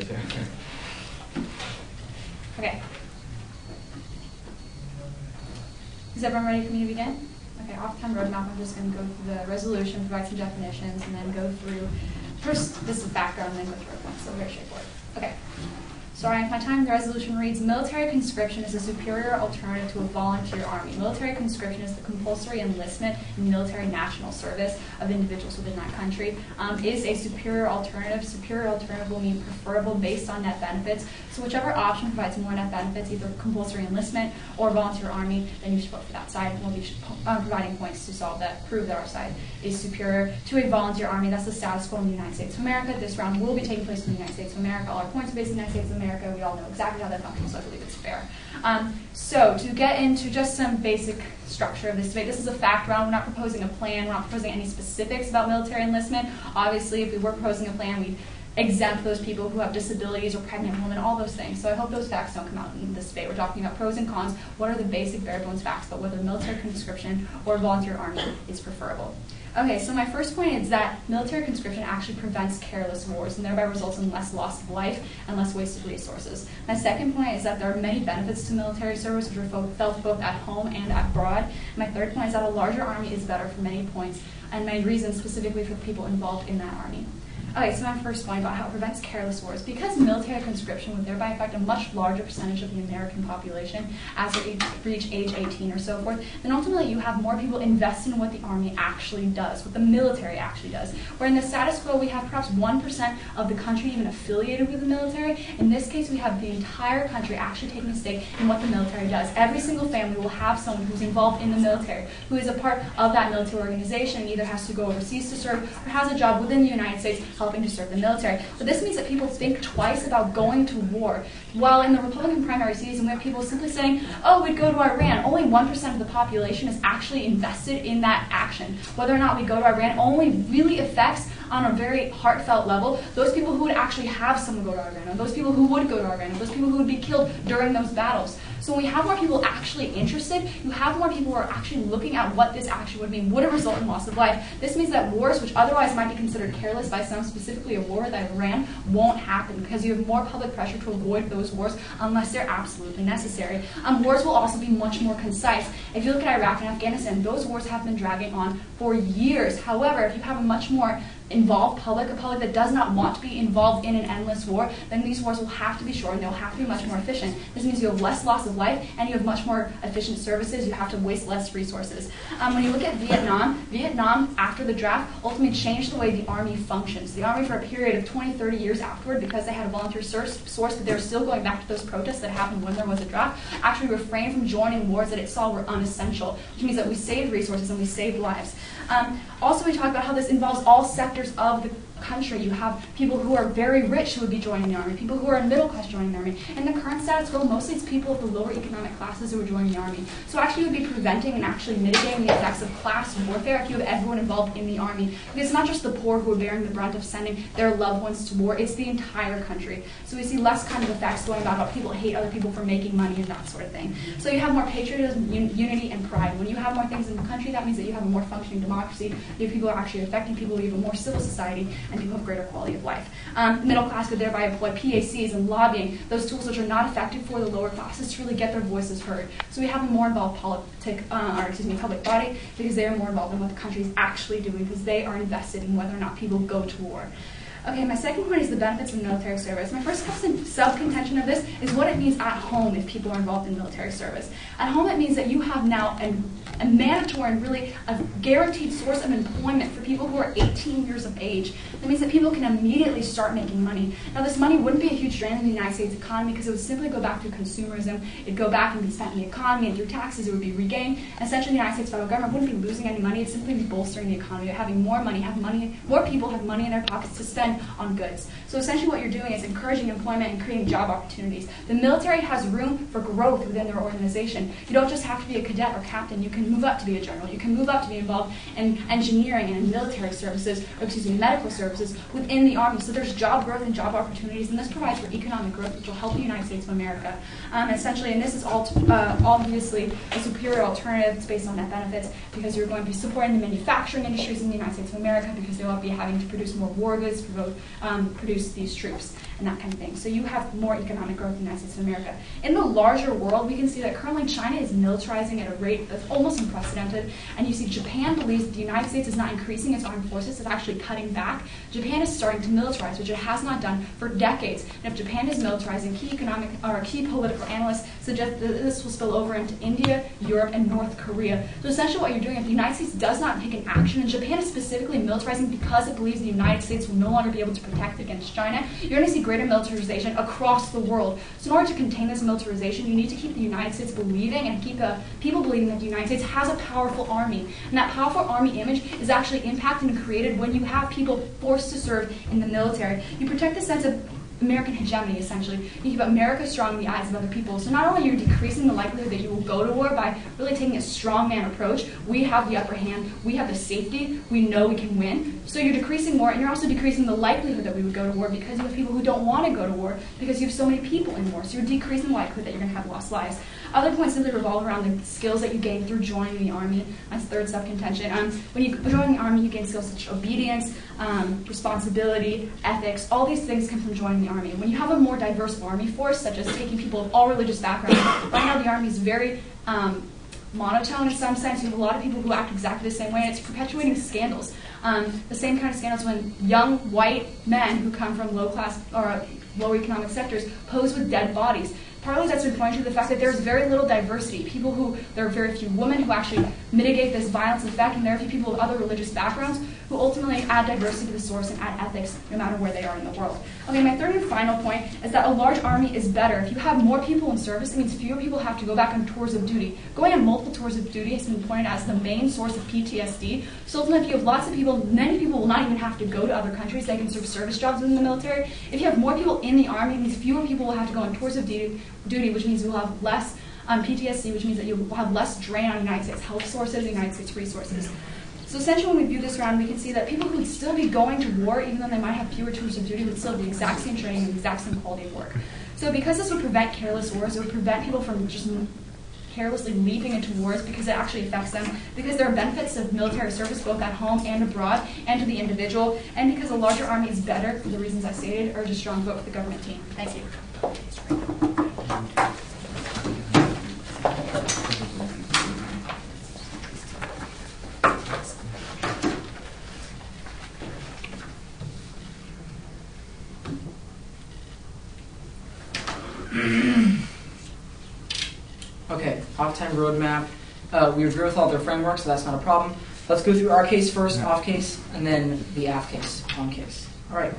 too. Okay. Is everyone ready for me to begin? Okay, off-time roadmap, I'm just going to go through the resolution, provide some definitions, and then go through, first, this is background, and then go through our points, so very straightforward. Okay. Starting my time, the resolution reads, military conscription is a superior alternative to a volunteer army. Military conscription is the compulsory enlistment in military national service of individuals within that country. Is a superior alternative. Superior alternative will mean preferable based on net benefits. So whichever option provides more net benefits, either compulsory enlistment or volunteer army, then you should vote for that side. We'll be providing points to solve that, prove that our side is superior to a volunteer army. That's the status quo in the United States of America. This round will be taking place in the United States of America. All our points are based in the United States of America. We all know exactly how that functions, so I believe it's fair. So to get into just some basic structure of this debate, this is a fact round. We're not proposing a plan. We're not proposing any specifics about military enlistment. Obviously, if we were proposing a plan, we'd exempt those people who have disabilities or pregnant women, all those things. So I hope those facts don't come out in this debate. We're talking about pros and cons. What are the basic bare bones facts about whether military conscription or volunteer army is preferable? Okay, so my first point is that military conscription actually prevents careless wars and thereby results in less loss of life and less wasted resources. My second point is that there are many benefits to military service which are felt both at home and abroad. My third point is that a larger army is better for many points, and my reasons specifically for the people involved in that army. Okay, so my first point about how it prevents careless wars. Because military conscription would thereby affect a much larger percentage of the American population as they reach age 18 or so forth, then ultimately you have more people invested in what the army actually does, what the military actually does. Where in the status quo we have perhaps 1% of the country even affiliated with the military. In this case we have the entire country actually taking a stake in what the military does. Every single family will have someone who's involved in the military, who is a part of that military organization, either has to go overseas to serve or has a job within the United States helping to serve the military. So this means that people think twice about going to war. While in the Republican primary season, we have people simply saying, oh, we'd go to Iran. Only 1% of the population is actually invested in that action. Whether or not we go to Iran only really affects, on a very heartfelt level, those people who would actually have someone go to Iran, or those people who would go to Iran, or those people who would be killed during those battles. So when we have more people actually interested, you have more people who are actually looking at what this action would mean. Would it result in loss of life? This means that wars, which otherwise might be considered careless by some, specifically a war that Iran, won't happen because you have more public pressure to avoid those wars unless they're absolutely necessary. Wars will also be much more concise. If you look at Iraq and Afghanistan, those wars have been dragging on for years. However, if you have a much more involved public, a public that does not want to be involved in an endless war, then these wars will have to be short and they'll have to be much more efficient. This means you have less loss of life and you have much more efficient services. You have to waste less resources. When you look at Vietnam after the draft ultimately changed the way the army functions. The army for a period of 20, 30 years afterward, because they had a volunteer source that they were still going back to those protests that happened when there was a draft, actually refrained from joining wars that it saw were unessential, which means that we saved resources and we saved lives. Also, we talk about how this involves all sectors of the country. You have people who are very rich who would be joining the army, people who are in middle class joining the army. In the current status quo, mostly it's people of the lower economic classes who are joining the army. So actually you would be preventing and actually mitigating the effects of class warfare if you have everyone involved in the army. Because it's not just the poor who are bearing the brunt of sending their loved ones to war, it's the entire country. So we see less kind of effects going about how people hate other people for making money and that sort of thing. So you have more patriotism, unity, and pride. When you have more things in the country, that means that you have a more functioning democracy, you have people who are actually affecting people, you have a more civil society, and people have greater quality of life. Middle class could thereby employ PACs and lobbying, those tools which are not effective for the lower classes to really get their voices heard. So we have a more involved public body because they are more involved in what the country is actually doing because they are invested in whether or not people go to war. Okay, my second point is the benefits of military service. My first sub-contention of this is what it means at home if people are involved in military service. At home, it means that you have now a mandatory and really a guaranteed source of employment for people who are 18 years of age. That means that people can immediately start making money. Now, this money wouldn't be a huge drain in the United States economy because it would simply go back to consumerism. It'd go back and be spent in the economy, and through taxes it would be regained. Essentially, the United States federal government wouldn't be losing any money. It'd simply be bolstering the economy, having more money, more people have money in their pockets to spend on goods. So essentially what you're doing is encouraging employment and creating job opportunities. The military has room for growth within their organization. You don't just have to be a cadet or captain. You can move up to be a general. You can move up to be involved in engineering and in military services, medical services within the Army. So there's job growth and job opportunities, and this provides for economic growth, which will help the United States of America. Essentially, and this is obviously a superior alternative. It's based on net benefits because you're going to be supporting the manufacturing industries in the United States of America because they will be having to produce more war goods, produce these troops and that kind of thing. So you have more economic growth in the United States of America. In the larger world, we can see that currently China is militarizing at a rate that's almost unprecedented, and you see Japan believes that the United States is not increasing its armed forces, it's actually cutting back. Japan is starting to militarize, which it has not done for decades. And if Japan is militarizing, key political analysts suggest that this will spill over into India, Europe, and North Korea. So essentially what you're doing, if the United States does not take an action, and Japan is specifically militarizing because it believes the United States will no longer be able to protect against China, you're going to see greater militarization across the world. So in order to contain this militarization, you need to keep the United States believing and keep people believing that the United States has a powerful army. And that powerful army image is actually impacted and created when you have people forced to serve in the military. You protect the sense of American hegemony, essentially. You keep America strong in the eyes of other people. So not only are you decreasing the likelihood that you will go to war by really taking a strongman approach, we have the upper hand, we have the safety, we know we can win. So you're decreasing war, and you're also decreasing the likelihood that we would go to war because you have people who don't want to go to war because you have so many people in war. So you're decreasing the likelihood that you're going to have lost lives. Other points simply revolve around the skills that you gain through joining the Army. That's third sub-contention. When you join the Army, you gain skills such as obedience, responsibility, ethics. All these things come from joining the Army. When you have a more diverse Army force, such as taking people of all religious backgrounds, right now the Army is very monotone in some sense. You have a lot of people who act exactly the same way, and it's perpetuating scandals. The same kind of scandals when young white men who come from low-class or low economic sectors pose with dead bodies. Partly that's been pointing to the fact that there's very little diversity. There are very few women who actually mitigate this violence effect, and there are few people with other religious backgrounds who ultimately add diversity to the source and add ethics no matter where they are in the world. Okay, my third and final point is that a large army is better. If you have more people in service, it means fewer people have to go back on tours of duty. Going on multiple tours of duty has been pointed as the main source of PTSD. So ultimately, if you have lots of people, many people will not even have to go to other countries. They can serve service jobs within the military. If you have more people in the army, it means fewer people will have to go on tours of duty, which means you will have less PTSD, which means that you will have less drain on United States health sources, United States resources. So essentially when we view this around, we can see that people who would still be going to war, even though they might have fewer tours of duty, would still have the exact same training and the exact same quality of work. So because this would prevent careless wars, it would prevent people from just carelessly leaping into wars because it actually affects them, because there are benefits of military service both at home and abroad, and to the individual, and because a larger army is better, for the reasons I stated, urge a strong vote for the government team. Thank you. Okay, off-time roadmap. We agree with all their frameworks, so that's not a problem. Let's go through our case first, off case, and then the aft case, on case. All right.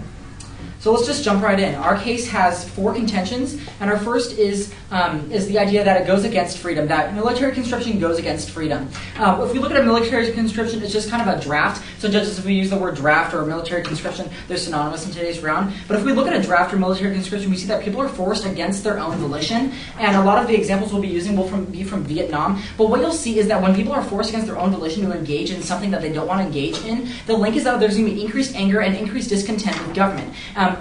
So let's just jump right in. Our case has 4 contentions, and our first is the idea that it goes against freedom, that military conscription goes against freedom. If we look at a military conscription, it's just kind of a draft. So judges, if we use the word draft or military conscription, they're synonymous in today's round. But if we look at a draft or military conscription, we see that people are forced against their own volition, and a lot of the examples we'll be using will be from Vietnam. But what you'll see is that when people are forced against their own volition to engage in something that they don't want to engage in, the link is that there's going to be increased anger and increased discontent with government.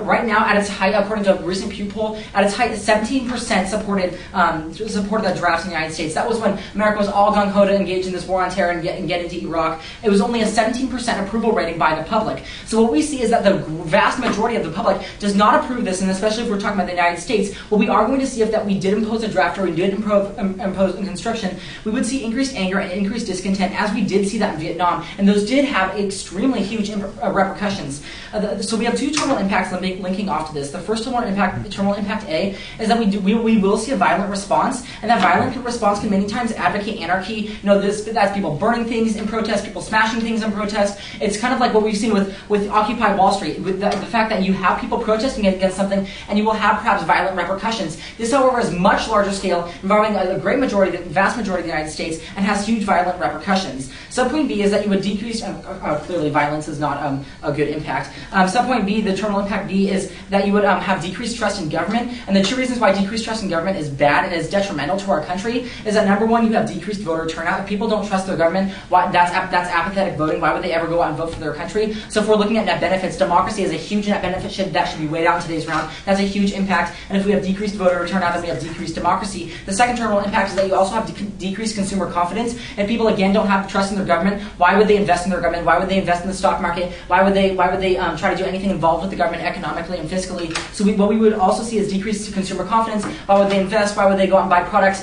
Right now, at its height, according to a recent Pew poll, at its height, 17% supported the draft in the United States. That was when America was all gung-ho to engage in this war on terror and get into Iraq. It was only a 17% approval rating by the public. So what we see is that the vast majority of the public does not approve this, and especially if we're talking about the United States, what we are going to see if that we did impose a draft or we did impose a conscription, we would see increased anger and increased discontent, as we did see that in Vietnam, and those did have extremely huge repercussions. So we have 2 terminal impacts that make linking off to this. The first terminal impact A, is that we will see a violent response, and that violent response can many times advocate anarchy. That's people burning things in protest, people smashing things in protest. It's kind of like what we've seen with Occupy Wall Street, with the fact that you have people protesting against something, and you will have perhaps violent repercussions. This, however, is much larger scale, involving a vast majority of the United States, and has huge violent repercussions. Subpoint B is that you would decrease, clearly violence is not a good impact. Subpoint B, the terminal impact B, is that you would have decreased trust in government, and the 2 reasons why decreased trust in government is bad and is detrimental to our country is that, number one, you have decreased voter turnout. If people don't trust their government, that's apathetic voting. Why would they ever go out and vote for their country. So if we're looking at net benefits, democracy is a huge net benefit that should be weighed out in today's round. That's a huge impact. And if we have decreased voter turnout, then we have decreased democracy. The second terminal impact is that you also have decreased consumer confidence. If people again don't have trust in their government, why would they invest in their government? Why would they invest in the stock market? Why would they try to do anything involved with the government economically and fiscally? So what we would also see is decreased consumer confidence. Why would they invest? Why would they go out and buy products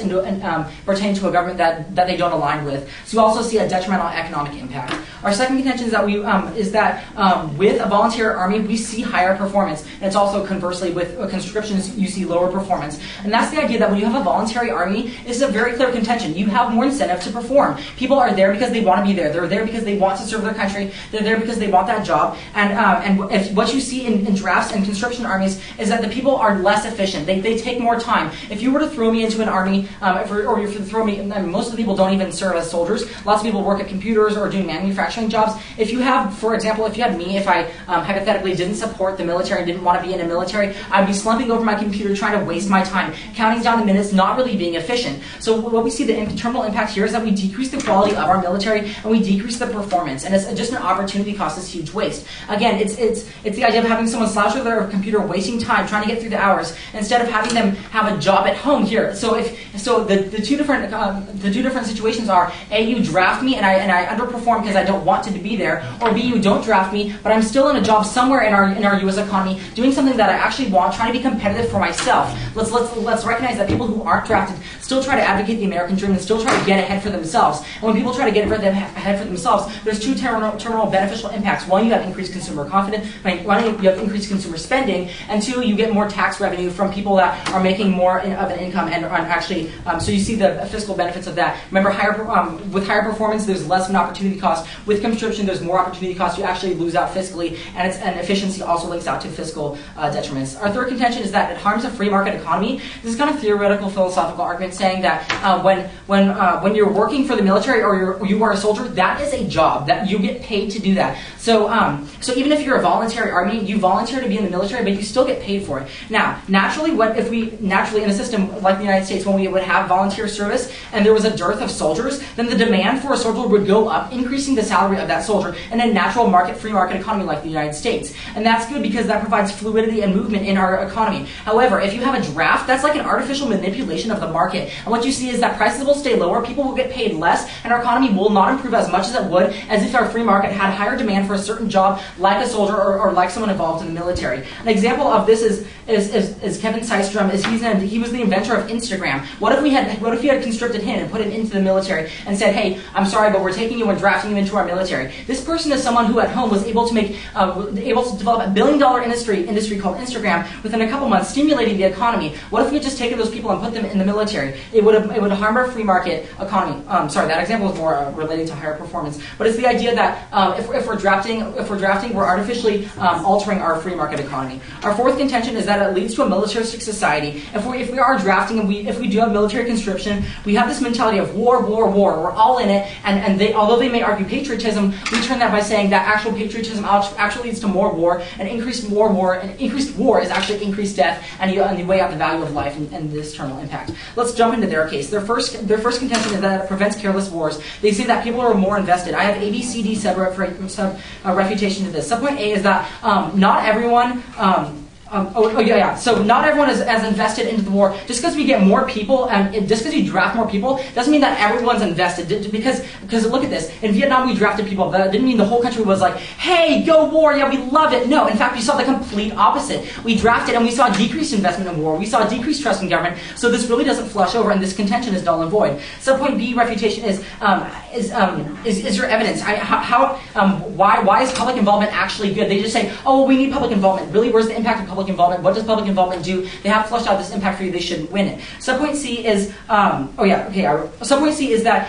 pertaining to a government that they don't align with? So we also see a detrimental economic impact. Our second contention is that with a volunteer army, we see higher performance. And it's also conversely with conscriptions, you see lower performance. And that's the idea that when you have a voluntary army, this is a very clear contention. You have more incentive to perform. People are there because they want to be there. They're there because they want to serve their country. They're there because they want that job. And if what you see in drafts and conscription armies is that the people are less efficient. They take more time. If you were to throw me into an army, or if you throw me, most of the people don't even serve as soldiers. Lots of people work at computers or do manufacturing jobs. If you have, for example, if you had me, if I hypothetically didn't support the military and didn't want to be in a military, I'd be slumping over my computer trying to waste my time, counting down the minutes, not really being efficient. So what we see the terminal impact here is that we decrease the quality of our military and we decrease the performance, and it's just an opportunity cost, this huge waste. Again, it's the idea of having someone slouch over their computer, wasting time, trying to get through the hours, instead of having them have a job at home here. So the two different situations are: A, you draft me and I underperform because I don't want to be there, or B, you don't draft me, but I'm still in a job somewhere in our U.S. economy, doing something that I actually want, trying to be competitive for myself. Let's recognize that people who aren't drafted still try to advocate the American dream and still try to get ahead for themselves. And when people try to get ahead for themselves, there's two terminal beneficial impacts. One, you have increased consumer confidence. One, you have increased consumer spending, and two, you get more tax revenue from people that are making more of an income and actually. So you see the fiscal benefits of that. Remember, with higher performance, there's less of an opportunity cost. With conscription, there's more opportunity cost. You actually lose out fiscally, and efficiency also links out to fiscal detriments. Our third contention is that it harms a free market economy. This is kind of theoretical, philosophical argument saying that when you're working for the military or you are a soldier, that is a job that you get paid to do that. So even if you're a voluntary army, you volunteer to be in the military, but you still get paid for it. Now, naturally, in a system like the United States, when we would have volunteer service and there was a dearth of soldiers, then the demand for a soldier would go up, increasing the salary of that soldier in a natural free market economy like the United States. And that's good because that provides fluidity and movement in our economy. However, if you have a draft, that's like an artificial manipulation of the market. And what you see is that prices will stay lower, people will get paid less, and our economy will not improve as much as it would as if our free market had higher demand for a certain job, like a soldier or like someone involved in the military. An example of this is Kevin Systrom. He was the inventor of Instagram. What if he had conscripted him and put him into the military and said, "Hey, I'm sorry, but we're taking you and drafting you into our military." This person is someone who at home was able to develop a $1 billion industry called Instagram within a couple months, stimulating the economy. What if we had just taken those people and put them in the military? It would harm our free market economy. Sorry, that example is more relating to higher performance. But it's the idea that if we're drafting, we're artificially altering our free market economy. Our fourth contention is that it leads to a militaristic society. If we are drafting and if we do have military conscription, we have this mentality of war. We're all in it, and although they may argue patriotism, we turn that by saying that actual patriotism actually leads to more war, and increased war is actually increased death, and you weigh out the value of life and this terminal impact. Let's jump into their case. Their first contention is that it prevents careless wars. They say that people are more invested. I have A, B, C, D refutation to this. Subpoint A is that not everyone. So not everyone is as invested into the war. Just because we get more people, and just because you draft more people, doesn't mean that everyone's invested. Because look at this. In Vietnam, we drafted people. That didn't mean the whole country was like, "Hey, go war! Yeah, we love it." No, in fact, we saw the complete opposite. We drafted, and we saw decreased investment in war. We saw decreased trust in government. So this really doesn't flush over, and this contention is null and void. Subpoint B refutation is your evidence. Why is public involvement actually good? They just say, "Oh, we need public involvement." Really, where's the impact of public involvement? What does public involvement do? They have flushed out this impact for you. They shouldn't win it. Subpoint C is subpoint C is that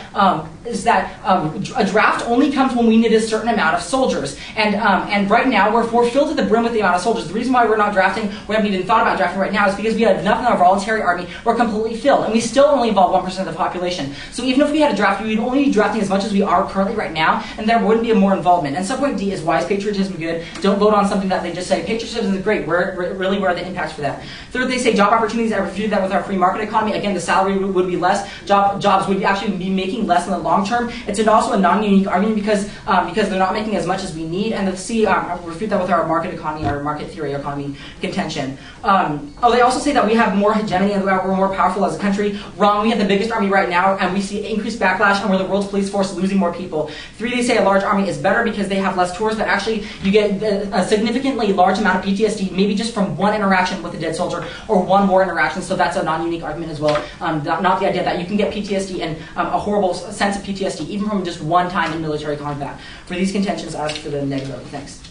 a draft only comes when we need a certain amount of soldiers, and right now we're filled to the brim with the amount of soldiers. The reason why we're not drafting, we haven't even thought about drafting right now, is because we had enough in our voluntary army. We're completely filled, and we still only involve 1% of the population. So even if we had a draft, we would only be drafting as much as we are currently right now, and there wouldn't be more involvement. And subpoint D is, why is patriotism good? Don't vote on something that they just say patriotism is great. We're really where are the impacts for that. Third, they say job opportunities. I refuted that with our free market economy. Again, the salary would be less. Jobs would actually be making less in the long term. It's also a non-unique argument because they're not making as much as we need. And the C, refute that with our market economy, our market theory economy contention. They also say that we have more hegemony and we're more powerful as a country. Wrong. We have the biggest army right now, and we see increased backlash, and we're the world's police force losing more people. 3, they say a large army is better because they have less tours, but actually you get a significantly large amount of PTSD, maybe just from one interaction with a dead soldier or one war interaction, so that's a non-unique argument as well. Not the idea that you can get PTSD and a horrible sense of PTSD even from just one time in military combat. For these contentions, ask for the negative. Thanks.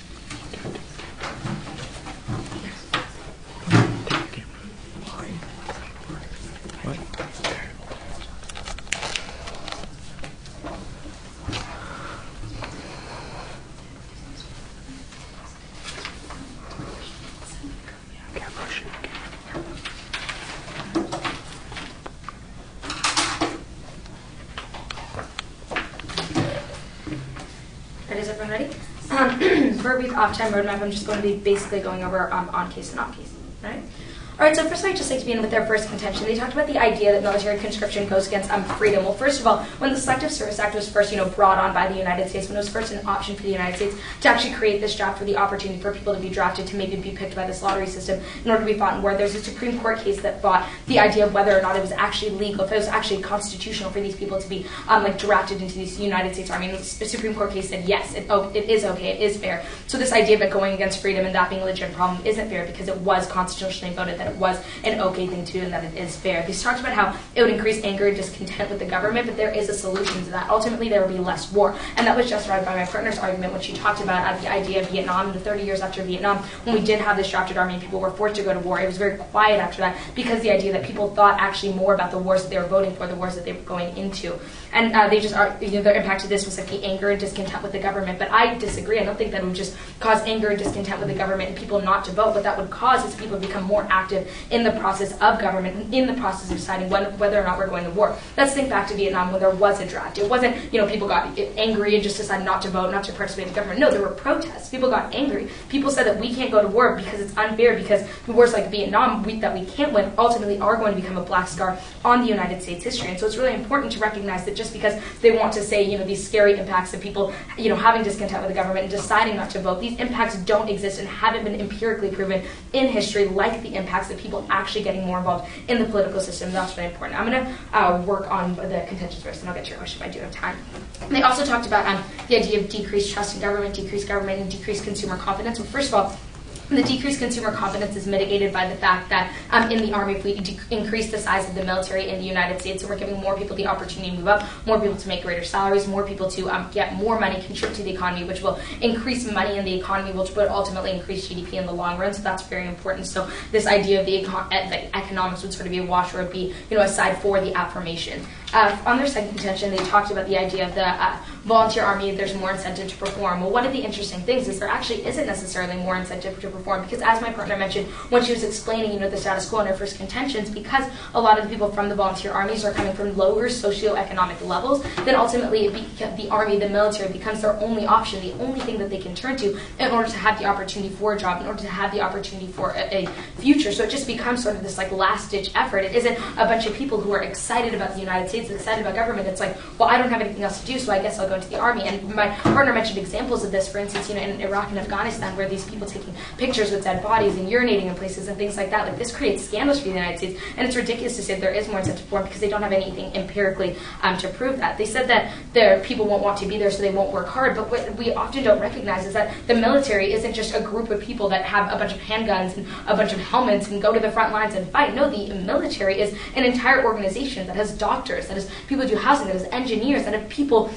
Is everyone ready? For a brief off-time roadmap, I'm just going to be basically going over on-case and off-case. Right? All right, so first I'd just like to begin with their first contention. They talked about the idea that military conscription goes against freedom. Well, first of all, when the Selective Service Act was first, brought on by the United States, when it was first an option for the United States to actually create this draft for the opportunity for people to be drafted to maybe be picked by this lottery system in order to be fought in war, there's a Supreme Court case that fought the idea of whether or not it was actually legal, if it was actually constitutional for these people to be drafted into the United States Army. And the Supreme Court case said yes, it is okay, it is fair. So this idea of it going against freedom and that being a legitimate problem isn't fair because it was constitutionally voted that it was an okay thing to do and that it is fair. They talked about how it would increase anger and discontent with the government, but there is a solution to that. Ultimately, there will be less war. And that was justified by my partner's argument when she talked about the idea of Vietnam, the 30 years after Vietnam, when we did have this drafted army and people were forced to go to war. It was very quiet after that because the idea that people thought actually more about the wars that they were voting for, the wars that they were going into. And they just are, their impact to this was the anger and discontent with the government. But I disagree. I don't think that would just cause anger and discontent with the government and people not to vote. What that would cause is people to become more active in the process of government and in the process of deciding whether or not we're going to war. Let's think back to Vietnam when there was a draft. It wasn't, people got angry and just decided not to vote, not to participate in the government. No, there were protests. People got angry. People said that we can't go to war because it's unfair, because wars like Vietnam that we can't win ultimately are going to become a black scar on the United States history. And so it's really important to recognize that just because they want to say, these scary impacts of people, having discontent with the government and deciding not to vote, these impacts don't exist and haven't been empirically proven in history, like the impacts of people actually getting more involved in the political system. That's really important. I'm going to work on the contentions first, and I'll get to your question if I do have time. They also talked about the idea of decreased trust in government, and decreased consumer confidence. Well, first of all, the decreased consumer confidence is mitigated by the fact that in the Army, if we increase the size of the military in the United States, so we're giving more people the opportunity to move up, more people to make greater salaries, more people to get more money, contribute to the economy, which will increase money in the economy, which would ultimately increase GDP in the long run. So that's very important. So this idea of the economics would sort of be a wash, or would be aside for the affirmation. On their second contention, they talked about the idea of the volunteer army, there's more incentive to perform. Well, one of the interesting things is there actually isn't necessarily more incentive to perform, because as my partner mentioned when she was explaining the status quo in her first contentions, because a lot of the people from the volunteer armies are coming from lower socioeconomic levels, then ultimately the army, the military, becomes their only option, the only thing that they can turn to in order to have the opportunity for a job, in order to have the opportunity for a future. So it just becomes sort of this last-ditch effort. It isn't a bunch of people who are excited about the United States, excited about government. It's well, I don't have anything else to do, so I guess I'll go into the army. And my partner mentioned examples of this, for instance, in Iraq and Afghanistan, where these people taking pictures with dead bodies and urinating in places and things like that. This creates scandals for the United States, and it's ridiculous to say that there is more incentive for them because they don't have anything empirically to prove that. They said that the people won't want to be there, so they won't work hard. But what we often don't recognize is that the military isn't just a group of people that have a bunch of handguns and a bunch of helmets and go to the front lines and fight. No, the military is an entire organization that has doctors, that has people who do housing, that has engineers, that have people,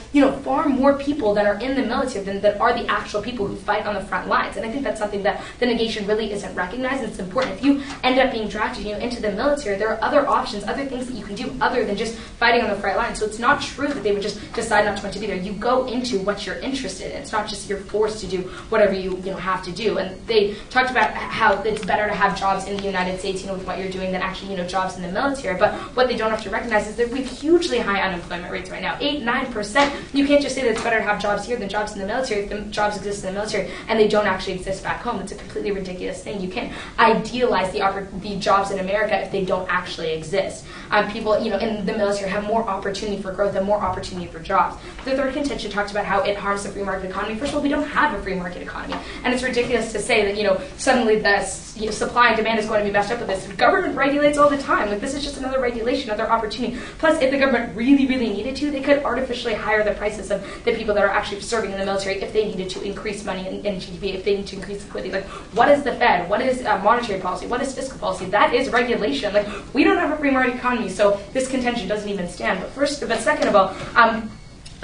far more people that are in the military than that are the actual people who fight on the front lines. And I think that's something that the negation really isn't recognized, and it's important. If you end up being drafted into the military, there are other options, other things that you can do other than just fighting on the front line. So it's not true that they would just decide not to want to be there. You go into what you're interested in. It's not just you're forced to do whatever you have to do. And they talked about how it's better to have jobs in the United States, with what you're doing than actually, jobs in the military. But what they don't have to recognize is that we hugely high unemployment rates right now, 8-9%. You can't just say that it's better to have jobs here than jobs in the military if the jobs exist in the military and they don't actually exist back home. It's a completely ridiculous thing. You can't idealize the jobs in America if they don't actually exist. People, in the military have more opportunity for growth and more opportunity for jobs. The third contention talks about how it harms the free market economy. First of all, we don't have a free market economy, and it's ridiculous to say that suddenly the supply and demand is going to be messed up with this. The government regulates all the time. Like, this is just another regulation, another opportunity. Plus, if the government really, really needed to, they could artificially hire the prices of the people that are actually serving in the military if they needed to increase money in GDP, if they need to increase liquidity. Like, what is the Fed? What is monetary policy? What is fiscal policy? That is regulation. Like, we don't have a free market economy, so this contention doesn't even stand. But second of all,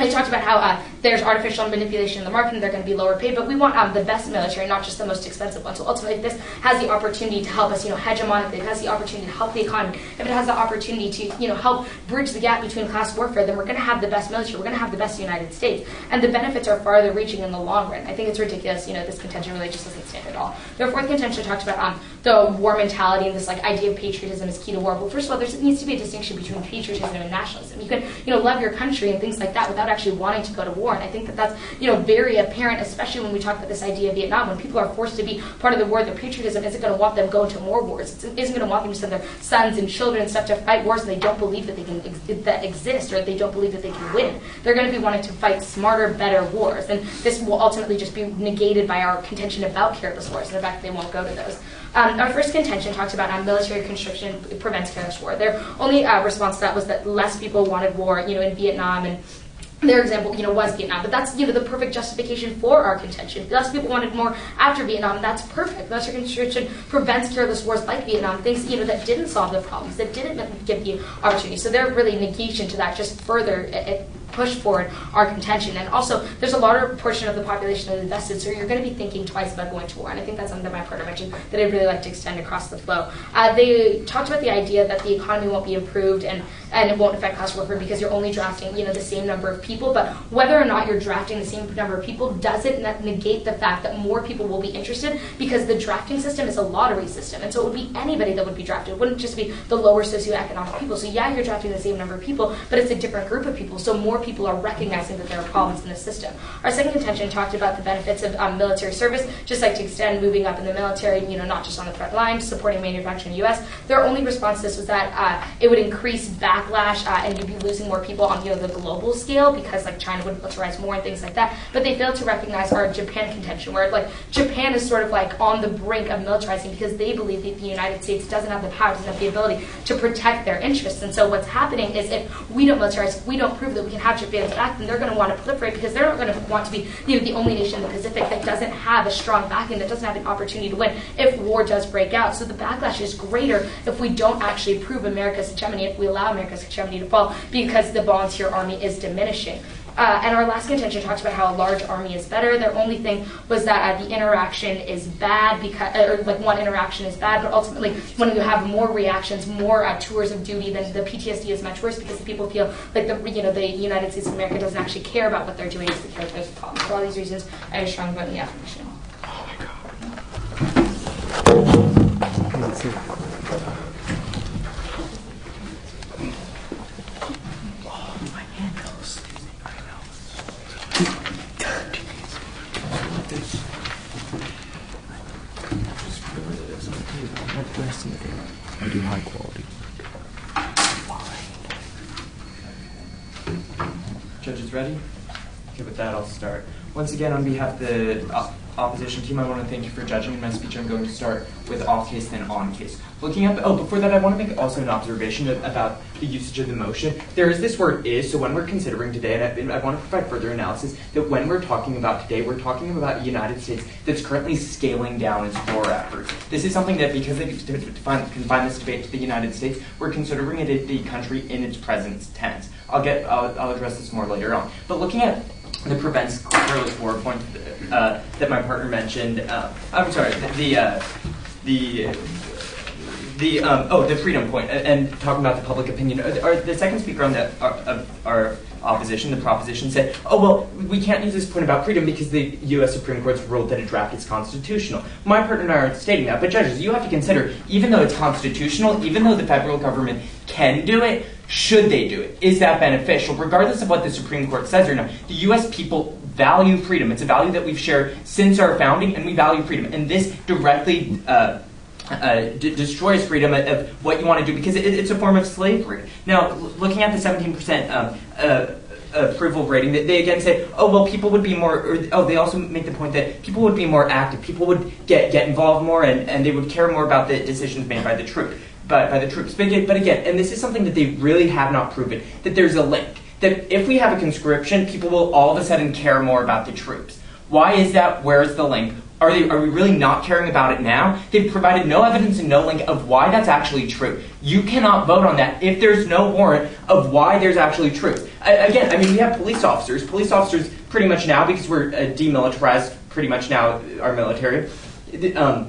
I talked about how there's artificial manipulation in the market and they're going to be lower paid, but we want the best military, not just the most expensive one. So ultimately, if this has the opportunity to help us, hegemonically, if it has the opportunity to help the economy, if it has the opportunity to, help bridge the gap between class warfare, then we're going to have the best military. We're going to have the best United States. And the benefits are farther reaching in the long run. I think it's ridiculous, this contention really just doesn't stand at all. The fourth contention talks about the war mentality and this idea of patriotism is key to war. Well, first of all, there needs to be a distinction between patriotism and nationalism. You can, love your country and things like that without actually wanting to go to war. And I think that that's, very apparent, especially when we talk about this idea of Vietnam. When people are forced to be part of the war, their patriotism isn't going to want them going to more wars. It isn't going to want them to send their sons and children and stuff to fight wars and they don't believe that they can exist or they don't believe that they can win. They're going to be wanting to fight smarter, better wars. And this will ultimately just be negated by our contention about careless wars and the fact that they won't go to those. Our first contention talks about military conscription prevents careless war. Their only response to that was that less people wanted war, in Vietnam, and their example, was Vietnam. But that's, the perfect justification for our contention. Less people wanted more after Vietnam, and that's perfect. Military conscription prevents careless wars like Vietnam, things, that didn't solve the problems, that didn't give the opportunity. So their really negation to that just further push forward our contention. And also, there's a larger portion of the population that is invested, so you're going to be thinking twice about going to war. And I think that's under my part I mentioned that I'd really like to extend across the flow. They talked about the idea that the economy won't be improved and it won't affect class warfare because you're only drafting, the same number of people. But whether or not you're drafting the same number of people doesn't negate the fact that more people will be interested because the drafting system is a lottery system. And so it would be anybody that would be drafted. It wouldn't just be the lower socioeconomic people. So yeah, you're drafting the same number of people, but it's a different group of people. So more people are recognizing that there are problems in the system. Our second contention talked about the benefits of military service, just like to extend moving up in the military, not just on the front line, supporting manufacturing in the U.S. Their only response to this was that it would increase backlash and you'd be losing more people on the global scale because China would militarize more and things like that. But they failed to recognize our Japan contention, where Japan is sort of on the brink of militarizing because they believe that the United States doesn't have the power, doesn't have the ability to protect their interests. And so what's happening is if we don't militarize, if we don't prove that we can have Japan's back, then they're going to want to proliferate because they're not going to want to be the only nation in the Pacific that doesn't have a strong backing, that doesn't have an opportunity to win if war does break out. So the backlash is greater if we don't actually prove America's hegemony, if we allow America's hegemony to fall because the volunteer army is diminishing. And our last contention talks about how a large army is better. Their only thing was that the interaction is bad because, one interaction is bad, but ultimately when you have more reactions, more tours of duty, then the PTSD is much worse because the people feel like the United States of America doesn't actually care about what they're doing, it's the care of those problems. For all these reasons, I was strong about the affirmation. Oh my God. I do high quality work. Judges ready? Okay, with that I'll start. Once again, on behalf of the opposition team, I want to thank you for judging. In my speech, I'm going to start with off case, then on case. Looking at before that, I want to make also an observation about the usage of the motion. There is this word "is," so when we're considering today, and I want to provide further analysis, that when we're talking about today, we're talking about a United States that's currently scaling down its war efforts. This is something that, because they confine this debate to the United States, we're considering it the country in its present tense. I'll address this more later on. But looking at the prevents careless war point that my partner mentioned, I'm sorry, the freedom point, and talking about the public opinion. The second speaker on that, our opposition, the proposition said, oh, well, we can't use this point about freedom because the U.S. Supreme Court's ruled that a draft is constitutional. My partner and I aren't stating that, but judges, you have to consider, even though it's constitutional, even though the federal government can do it, should they do it? Is that beneficial? Regardless of what the Supreme Court says or not, the U.S. people value freedom. It's a value that we've shared since our founding, and we value freedom. And this directly destroys freedom of what you want to do because it's a form of slavery. Now, looking at the 17% approval rating, they again say, oh, well, people would be more, they also make the point that people would be more active, people would get involved more, and they would care more about the decisions made by the troops. But again, and this is something that they really have not proven, that there's a link. That if we have a conscription, people will all of a sudden care more about the troops. Why is that? Where is the link? Are we really not caring about it now? They've provided no evidence and no link of why that's actually true. You cannot vote on that if there's no warrant of why there's actually truth. Again, I mean, we have police officers. Police officers pretty much now, because we're demilitarized pretty much now, our military, it's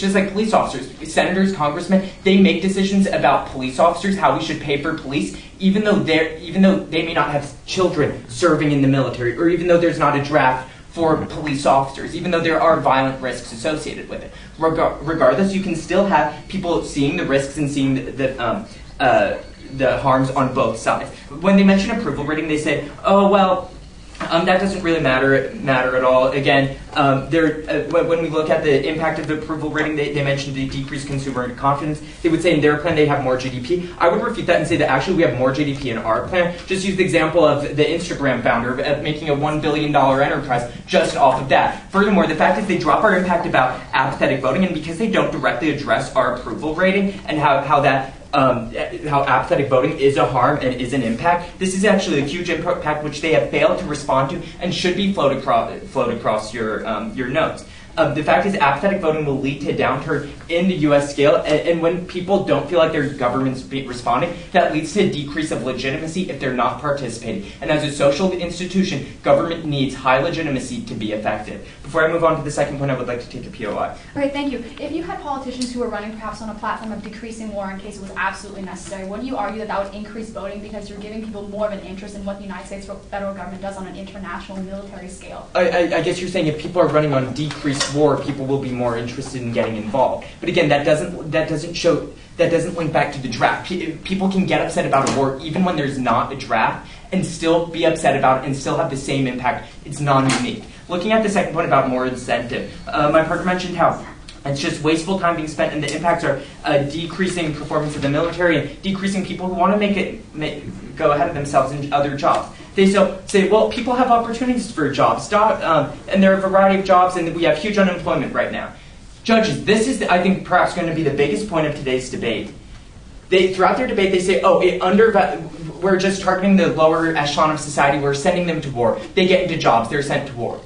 just like police officers, senators, congressmen, they make decisions about police officers, how we should pay for police, even though they may not have children serving in the military, or even though there's not a draft for police officers, even though there are violent risks associated with it. Regardless, you can still have people seeing the risks and seeing the harms on both sides. When they mention approval rating, they say, oh, well, that doesn't really matter at all. Again, when we look at the impact of the approval rating, they mentioned the decreased consumer confidence. They would say in their plan they have more GDP. I would refute that and say that actually we have more GDP in our plan. Just use the example of the Instagram founder of making a $1 billion enterprise just off of that. Furthermore, the fact is they drop our impact about apathetic voting, and because they don't directly address our approval rating and how apathetic voting is a harm and is an impact. This is actually a huge impact which they have failed to respond to and should be floated across your notes. The fact is apathetic voting will lead to a downturn in the U.S. scale, and when people don't feel like their government's responding, that leads to a decrease of legitimacy if they're not participating. And as a social institution, government needs high legitimacy to be effective. Before I move on to the second point, I would like to take a POI. Okay, thank you. If you had politicians who were running perhaps on a platform of decreasing war in case it was absolutely necessary, wouldn't you argue that that would increase voting because you're giving people more of an interest in what the United States federal government does on an international military scale? I guess you're saying if people are running on decreased war, people will be more interested in getting involved. But again, that doesn't link back to the draft. People can get upset about a war even when there's not a draft and still be upset about it and still have the same impact. It's non-unique. Looking at the second point about more incentive, my partner mentioned how it's just wasteful time being spent, and the impacts are decreasing performance of the military and decreasing people who want to go ahead of themselves in other jobs. They say, well, people have opportunities for jobs, and there are a variety of jobs, and we have huge unemployment right now. Judges, this is, I think, perhaps going to be the biggest point of today's debate. Throughout their debate, they say, oh, we're just targeting the lower echelon of society, we're sending them to war. They get into jobs, they're sent to war.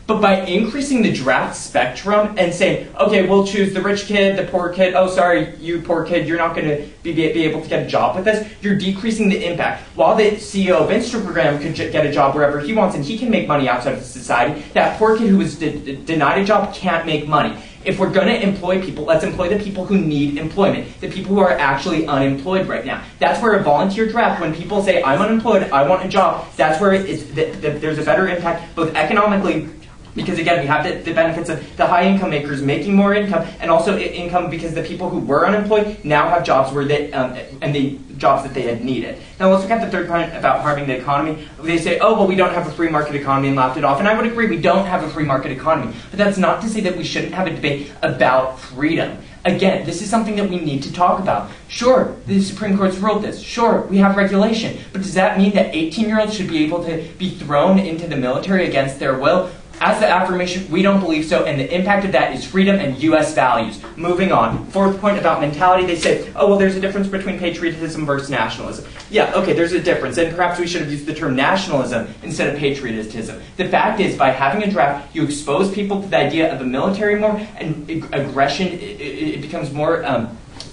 But by increasing the draft spectrum and saying, okay, we'll choose the rich kid, the poor kid, oh, sorry, you poor kid, you're not going to be able to get a job with us, you're decreasing the impact. While the CEO of Instagram could get a job wherever he wants and he can make money outside of society, that poor kid who was denied a job can't make money. If we're going to employ people, let's employ the people who need employment, the people who are actually unemployed right now. That's where a volunteer draft, when people say, I'm unemployed, I want a job, that's where there's a better impact, both economically, because again, we have the benefits of the high income makers making more income, and also income because the people who were unemployed now have jobs where the jobs that they had needed. Now let's look at the third point about harming the economy. They say, oh, well, we don't have a free market economy, and laughed it off. And I would agree, we don't have a free market economy. But that's not to say that we shouldn't have a debate about freedom. Again, this is something that we need to talk about. Sure, the Supreme Court's ruled this. Sure, we have regulation. But does that mean that 18-year-olds should be able to be thrown into the military against their will? As the affirmation, we don't believe so, and the impact of that is freedom and U.S. values. Moving on. Fourth point about mentality, they say, oh, well, there's a difference between patriotism versus nationalism. Yeah, okay, there's a difference, and perhaps we should have used the term nationalism instead of patriotism. The fact is, by having a draft, you expose people to the idea of a military more, and aggression, it becomes more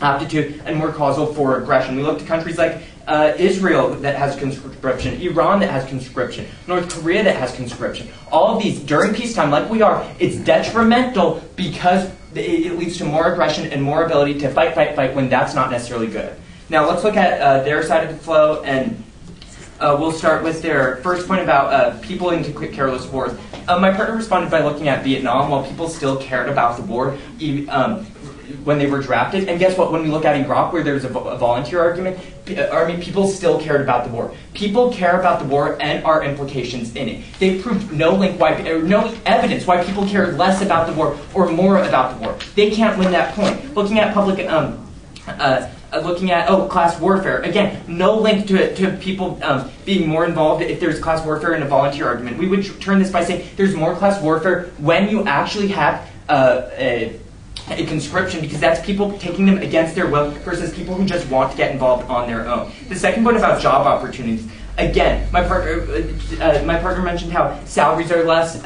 aptitude and more causal for aggression. We look to countries like Israel that has conscription, Iran that has conscription, North Korea that has conscription. All of these, during peacetime, like we are, it's detrimental because it leads to more aggression and more ability to fight when that's not necessarily good. Now let's look at their side of the flow, and we'll start with their first point about people into careless wars. My partner responded by looking at Vietnam. While people still cared about the war when they were drafted, and guess what? When we look at Iraq, where there's a volunteer argument, people still cared about the war. People care about the war and our implications in it. They proved no evidence why people care less about the war or more about the war. They can't win that point. Looking at class warfare. Again, no link to people being more involved if there's class warfare in a volunteer argument. We would turn this by saying there's more class warfare when you actually have a conscription, because that's people taking them against their will versus people who just want to get involved on their own. The second point about job opportunities. Again, my partner mentioned how salaries are less.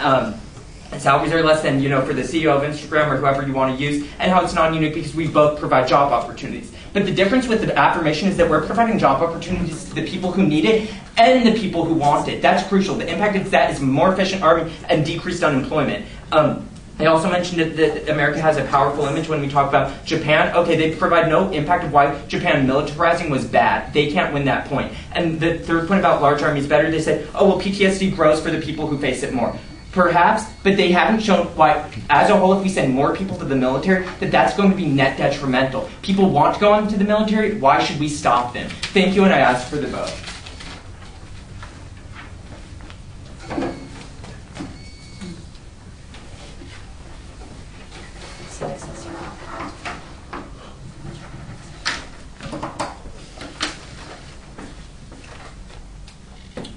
Salaries are less than, for the CEO of Instagram or whoever you want to use, and how it's non-unique because we both provide job opportunities. But the difference with the affirmation is that we're providing job opportunities to the people who need it and the people who want it. That's crucial. The impact of that is more efficient army and decreased unemployment. I also mentioned that America has a powerful image when we talk about Japan. Okay, they provide no impact of why Japan militarizing was bad. They can't win that point. And the third point about large armies better, they said, PTSD grows for the people who face it more. Perhaps, but they haven't shown why, as a whole, if we send more people to the military, that's going to be net detrimental. People want to go into the military. Why should we stop them? Thank you, and I ask for the vote.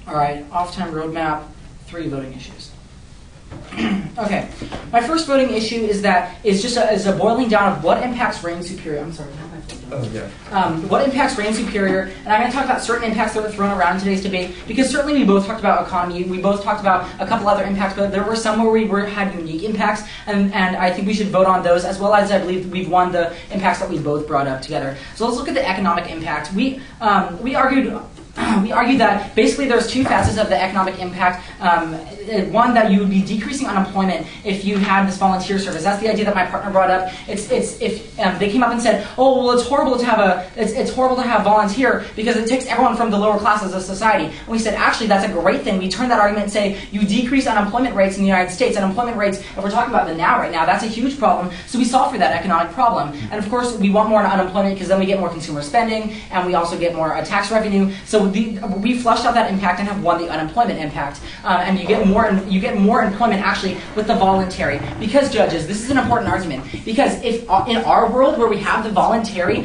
All right, off-time roadmap, 3 voting issues. Okay, my first voting issue is a boiling down of what impacts reign superior. I'm sorry, what impacts reign superior, and I'm going to talk about certain impacts that were thrown around in today's debate, because certainly we both talked about economy, we both talked about a couple other impacts, but there were some where we had unique impacts, and I think we should vote on those, as well as I believe we've won the impacts that we both brought up together. So let's look at the economic impact. We argued that basically there's 2 facets of the economic impact. One, that you would be decreasing unemployment if you had this volunteer service. That's the idea that my partner brought up. It's if they came up and said, it's horrible to have volunteer because it takes everyone from the lower classes of society. And we said, actually, that's a great thing. We turn that argument and say, you decrease unemployment rates in the United States. Unemployment rates, if we're talking about the right now, that's a huge problem. So we solve for that economic problem. And of course, we want more unemployment because then we get more consumer spending and we also get more tax revenue. So we flushed out that impact and have won the unemployment impact. And you get more employment actually with the voluntary. Because judges, this is an important argument. Because if in our world where we have the voluntary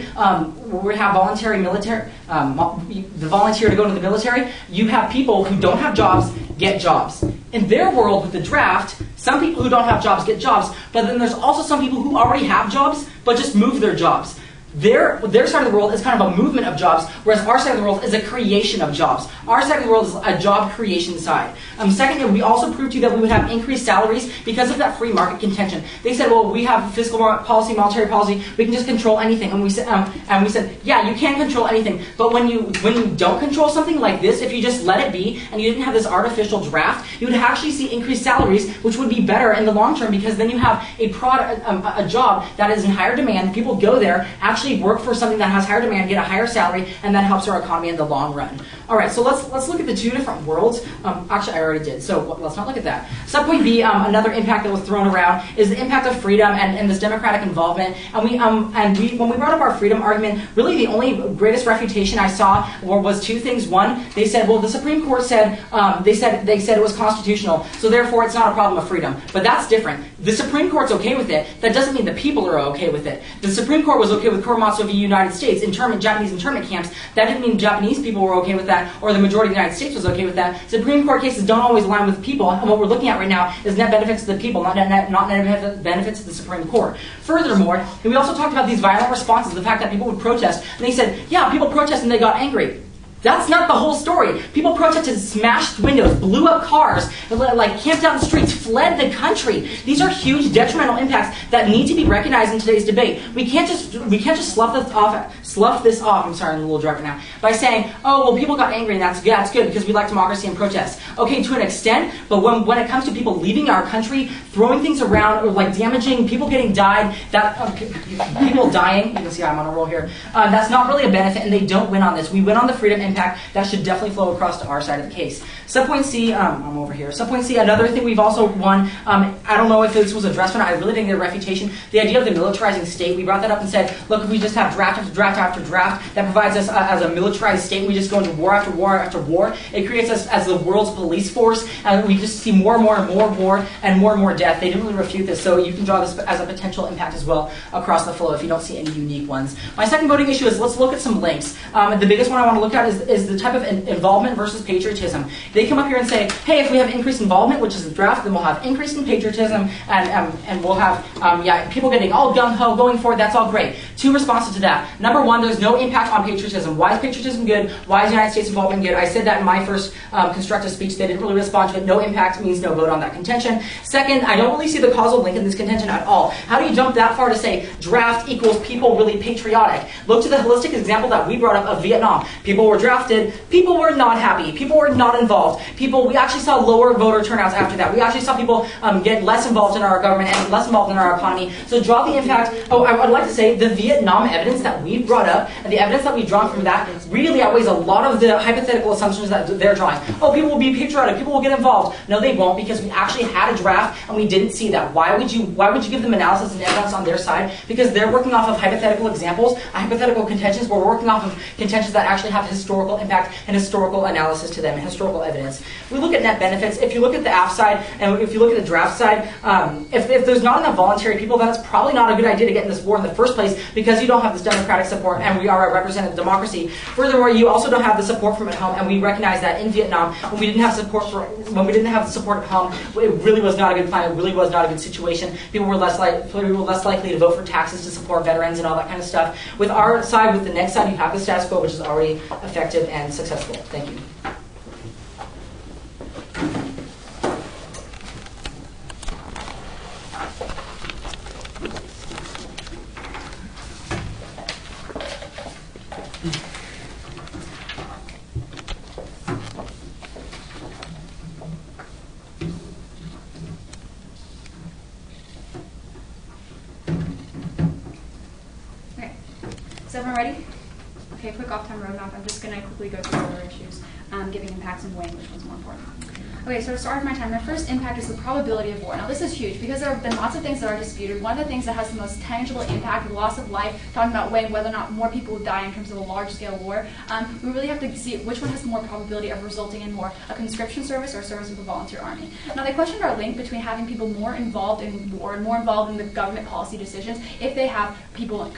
military, the volunteer to go into the military, you have people who don't have jobs get jobs. In their world with the draft, some people who don't have jobs get jobs, but then there's also some people who already have jobs but just move their jobs. Their side of the world is kind of a movement of jobs, whereas our side of the world is a creation of jobs. Our side of the world is a job creation side. Secondly, we also proved to you that we would have increased salaries because of that free market contention. They said, we have fiscal policy, monetary policy, we can just control anything. And we said, yeah, you can control anything, but when you don't control something like this, if you just let it be and you didn't have this artificial draft, you would actually see increased salaries, which would be better in the long term because then you have a job that is in higher demand. People go there, actually work for something that has higher demand, get a higher salary, and that helps our economy in the long run. All right, so let's look at the 2 different worlds. Actually, I already did, so let's not look at that. Subpoint B, another impact that was thrown around is the impact of freedom and this democratic involvement. And when we brought up our freedom argument, really the only greatest refutation I saw was 2 things. One, they said, the Supreme Court said they said it was constitutional, so therefore it's not a problem of freedom. But that's different. The Supreme Court's okay with it. That doesn't mean the people are okay with it. The Supreme Court was okay with Korematsu v. United States, Japanese internment camps. That didn't mean Japanese people were okay with that, or the majority of the United States was okay with that. Supreme Court cases don't always align with people, and what we're looking at right now is net benefits to the people, not net benefits to the Supreme Court. Furthermore, we also talked about these violent responses, the fact that people would protest, and they said, yeah, people protested and they got angry. That's not the whole story. People protested, smashed windows, blew up cars, camped out in the streets, fled the country. These are huge detrimental impacts that need to be recognized in today's debate. We can't just slough this off. I'm sorry, I'm a little dry right now. By saying, people got angry and that's good because we like democracy and protest. Okay, to an extent, but when it comes to people leaving our country, throwing things around, or damaging, people getting died, people dying. You can see I'm on a roll here. That's not really a benefit, and they don't win on this. We win on the freedom impact impact, that should definitely flow across to our side of the case. Subpoint C, I'm over here. Subpoint C, another thing we've also won, I don't know if this was addressed or not, I really didn't get a refutation. The idea of the militarizing state, we brought that up and said, look, if we just have draft after draft after draft, that provides us as a militarized state, we just go into war after war after war. It creates us as the world's police force, and we just see more and more and more war and more death. They didn't really refute this, so you can draw this as a potential impact as well across the flow if you don't see any unique ones. My second voting issue is let's look at some links. The biggest one I want to look at is the type of involvement versus patriotism. They come up here and say, hey, if we have increased involvement, which is the draft, then we'll have increase in patriotism, and we'll have people getting all gung-ho, going for it, that's all great. Two responses to that. Number one, there's no impact on patriotism. Why is patriotism good? Why is United States involvement good? I said that in my first constructive speech. They didn't really respond to it. No impact means no vote on that contention. Second, I don't really see the causal link in this contention at all. How do you jump that far to say draft equals people really patriotic? Look to the holistic example that we brought up of Vietnam. People were drafted. People were not happy. People were not involved. We actually saw lower voter turnouts after that. We actually saw people get less involved in our government and less involved in our economy. So draw the impact. Oh, I would like to say the Vietnam evidence that we brought up and the evidence that we've drawn from that really outweighs a lot of the hypothetical assumptions that they're drawing. Oh, people will be patriotic. People will get involved. No, they won't, because we actually had a draft and we didn't see that. Why would you give them analysis and evidence on their side? Because they're working off of hypothetical examples, hypothetical contentions. We're working off of contentions that actually have historical impact and historical analysis to them and historical evidence. We look at net benefits. If you look at the AF side and if you look at the draft side, if there's not enough voluntary people, then it's probably not a good idea to get in this war in the first place, because you don't have this democratic support and we are a representative democracy. Furthermore, you also don't have the support from at home, and we recognize that in Vietnam, when we didn't have the support at home, it really was not a good plan. It really was not a good situation. People were less likely to vote for taxes to support veterans and all that kind of stuff. With our side, with the next side, you have the status quo, which is already effective and successful. Thank you. Is everyone ready? Okay, quick off-time roadmap. I'm just going to quickly go through other issues, giving impacts and weighing which one's more important. Okay, so to start with my time, the first impact is the probability of war. Now this is huge because there have been lots of things that are disputed. One of the things that has the most tangible impact, the loss of life, talking about weighing whether or not more people will die in terms of a large-scale war, we really have to see which one has the more probability of resulting in more, a conscription service or a service with a volunteer army. Now they questioned our link between having people more involved in war and more involved in the government policy decisions if they have people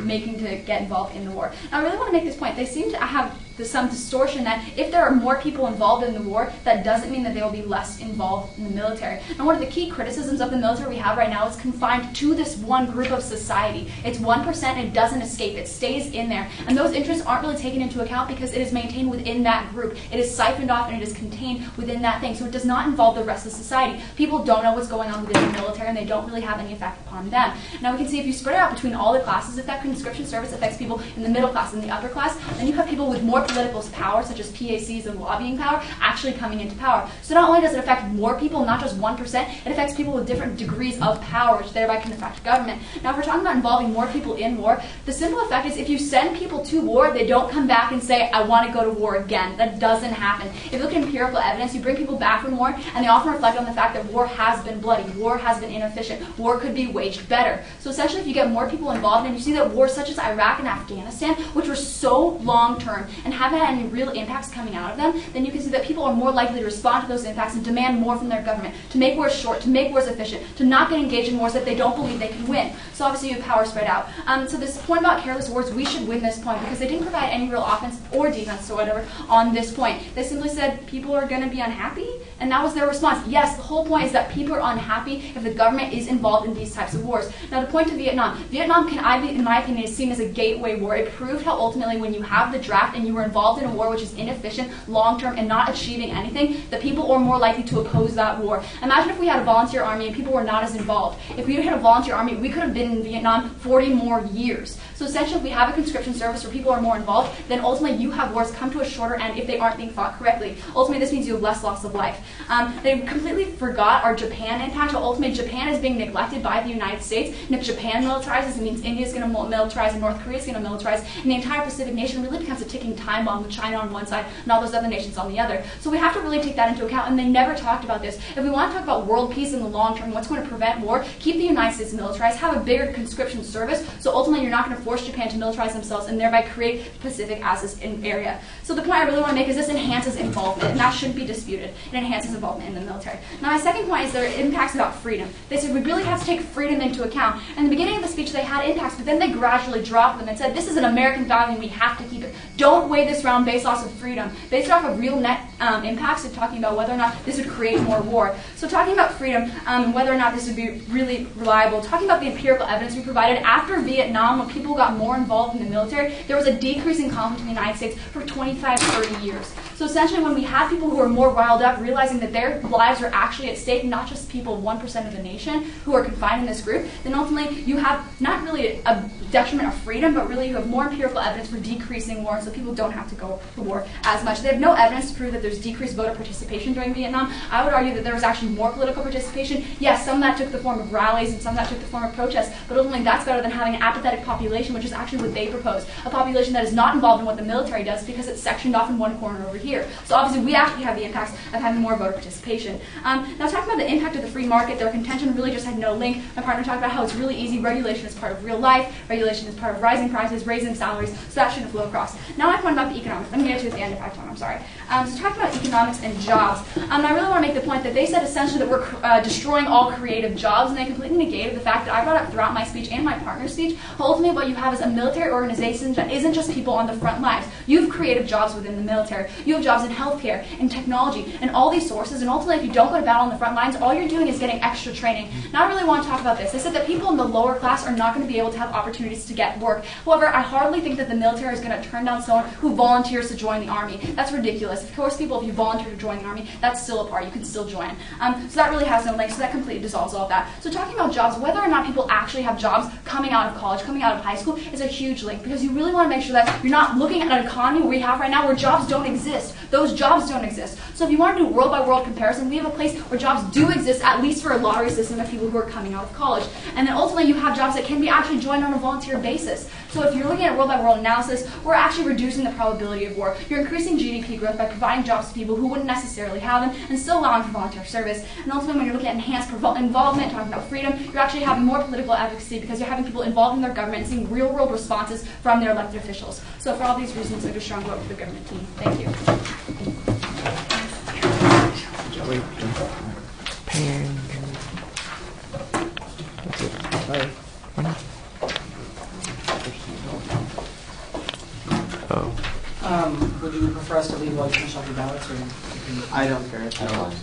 making to get involved in the war. Now I really want to make this point. They seem to have some distortion that if there are more people involved in the war, that doesn't mean that they will be less involved in the military. And one of the key criticisms of the military we have right now is confined to this one group of society. It's 1% and it doesn't escape. It stays in there. And those interests aren't really taken into account because it is maintained within that group. It is siphoned off and it is contained within that thing. So it does not involve the rest of society. People don't know what's going on within the military and they don't really have any effect upon them. Now we can see if you spread it out between all the classes, if that conscription service affects people in the middle class and the upper class, then you have people with more political power, such as PACs and lobbying power, actually coming into power. So not only does it affect more people, not just 1%, it affects people with different degrees of power, which thereby can affect government. Now, if we're talking about involving more people in war, the simple effect is if you send people to war, they don't come back and say, I want to go to war again. That doesn't happen. If you look at empirical evidence, you bring people back from war, and they often reflect on the fact that war has been bloody, war has been inefficient, war could be waged better. So essentially, if you get more people involved, and you see that wars such as Iraq and Afghanistan, which were so long-term and haven't had any real impacts coming out of them, then you can see that people are more likely to respond to those impacts and demand more from their government, to make wars short, to make wars efficient, to not get engaged in wars that they don't believe they can win. So obviously you have power spread out. So this point about careless wars, we should win this point because they didn't provide any real offense or defense or whatever on this point. They simply said people are going to be unhappy, and that was their response. Yes, the whole point is that people are unhappy if the government is involved in these types of wars. Now the point to Vietnam, in my opinion, is seen as a gateway war. It proved how ultimately when you have the draft and you were involved in a war which is inefficient, long-term, and not achieving anything, that people are more likely to oppose that war. Imagine if we had a volunteer army and people were not as involved. If we had a volunteer army, we could have been in Vietnam 40 more years. So essentially, if we have a conscription service where people are more involved, then ultimately you have wars come to a shorter end if they aren't being fought correctly. Ultimately, this means you have less loss of life. They completely forgot our Japan impact. So ultimately, Japan is being neglected by the United States. And if Japan militarizes, it means India is going to militarize and North Korea is going to militarize. And the entire Pacific nation really becomes a ticking time time bomb with China on one side and all those other nations on the other. So we have to really take that into account, and they never talked about this. If we want to talk about world peace in the long term, what's going to prevent war, keep the United States militarized, have a bigger conscription service, so ultimately you're not going to force Japan to militarize themselves and thereby create the Pacific as this area. So the point I really want to make is this enhances involvement, and that shouldn't be disputed. It enhances involvement in the military. Now my second point is there are impacts about freedom. They said we really have to take freedom into account. And in the beginning of the speech they had impacts, but then they gradually dropped them and said this is an American value and we have to keep it. Don't weigh this round based off of freedom. Based off of real net impacts of talking about whether or not this would create more war. So talking about freedom, whether or not this would be really reliable, talking about the empirical evidence we provided after Vietnam when people got more involved in the military, there was a decrease in conflict in the United States for 25, 30 years. So essentially when we have people who are more riled up, realizing that their lives are actually at stake, not just people 1% of the nation who are confined in this group, then ultimately you have not really a detriment of freedom, but really you have more empirical evidence for decreasing war, so people don't have to go to war as much. They have no evidence to prove that there's decreased voter participation during Vietnam. I would argue that there was actually more political participation. Yes, some of that took the form of rallies and some of that took the form of protests, but ultimately that's better than having an apathetic population, which is actually what they propose. A population that is not involved in what the military does because it's sectioned off in one corner over here. So obviously we actually have the impacts of having more voter participation. Now talking about the impact of the free market, their contention really just had no link. My partner talked about how it's really easy. Regulation is part of real life. Regulation is part of rising prices, raising salaries, so that shouldn't flow across. Now I point about the economics. I'm going to get to it at the end if I have time, I'm sorry. So talking about economics and jobs, I really want to make the point that they said essentially that we're destroying all creative jobs, and they completely negated the fact that I brought up throughout my speech and my partner's speech. Ultimately what you have is a military organization that isn't just people on the front lines. You have creative jobs within the military. You have jobs in healthcare, in technology, and all these sources, and ultimately if you don't go to battle on the front lines, all you're doing is getting extra training. Now I really want to talk about this. They said that people in the lower class are not going to be able to have opportunities to get work. However, I hardly think that the military is going to turn down someone who volunteers to join the army. That's ridiculous. Of course, people, if you volunteer to join the army, that's still a part. You can still join. So that really has no link, so that completely dissolves all of that. So talking about jobs, whether or not people actually have jobs coming out of college, coming out of high school, is a huge link, because you really want to make sure that you're not looking at an economy where we have right now where jobs don't exist. Those jobs don't exist. So if you want to do world by world comparison, we have a place where jobs do exist, at least for a lottery system of people who are coming out of college. And then ultimately you have jobs that can be actually joined on a volunteer basis. So if you're looking at world by world analysis, we're actually reducing the probability of war. You're increasing GDP growth by providing jobs to people who wouldn't necessarily have them and still allowing for volunteer service. And ultimately when you're looking at enhanced involvement, talking about freedom, you're actually having more political advocacy because you're having people involved in their government and seeing real world responses from their elected officials. So for all these reasons, I do a strong vote for the government team. Thank you. Wait, pan. That's it. Bye. Oh. Would you prefer us to leave while you finish off your ballots, or? I don't care. I don't.